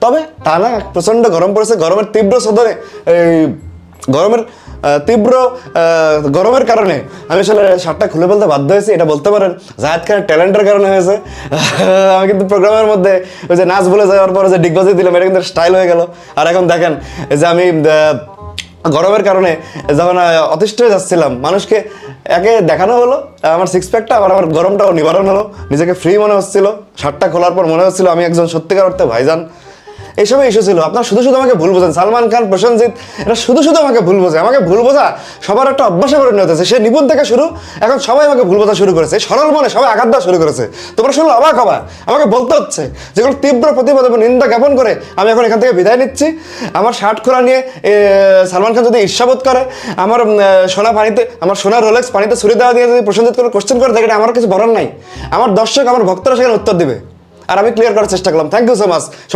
তবে তা না, প্রচণ্ড গরম পড়েছে, গরমের তীব্র সদরে গরমের তীব্র গরমের কারণে আমি আসলে শার্টটা খুলে ফেলতে বাধ্য হয়েছি। এটা বলতে পারেন জায়েদ খানের ট্যালেন্টের কারণে হয়েছে। আমি কিন্তু প্রোগ্রামের মধ্যে ওই যে নাচ বলে যাওয়ার পরে যে ডিগবাজি দিলাম, এটা কিন্তু স্টাইল হয়ে গেল। আর এখন দেখেন যে আমি গরমের কারণে যখন অতিষ্ঠ হয়ে যাচ্ছিলাম, মানুষকে একে দেখানো হলো আমার সিক্স প্যাকটা, আবার আমার গরমটাও নিবারণ হলো, নিজেকে ফ্রি মনে হচ্ছিল। শার্টটা খোলার পর মনে হচ্ছিল আমি একজন সত্যিকার অর্থে ভাইজান। এইসবই ইস্যু ছিল। আপনারা শুধু শুধু আমাকে ভুল বোঝেন, সালমান খান, প্রসেনজিৎ, এটা শুধু শুধু আমাকে ভুল বোঝে। আমাকে ভুল বোঝা সবার একটা অভ্যাসে পরিণত হয়েছে। সে নিপুণ থেকে শুরু, এখন সবাই আমাকে ভুল বোঝা শুরু করেছে, সরল মনে সবাই আঘাত দেওয়া শুরু করেছে। তোমরা শুনলে অবাক হবা, আমাকে বলতে হচ্ছে যেগুলো তীব্র প্রতিবাদ এবং নিন্দা জ্ঞাপন করে আমি এখন এখান থেকে বিদায় নিচ্ছি। আমার শার্ট খোলা নিয়ে সালমান খান যদি ঈর্ষাবোধ করে, আমার সোনা পানিতে, আমার সোনা রোলেক্স পানিতে ছুরি দেওয়া দিয়ে যদি প্রসেনজিৎ করে কোশ্চেন করে থাকে, আমার কিছু বলার নাই। আমার দর্শক, আমার ভক্তরা সেখানে উত্তর দিবে। আর আমি ক্লিয়ার করার চেষ্টা করলাম। থ্যাংক ইউ সো মাচ সবাই।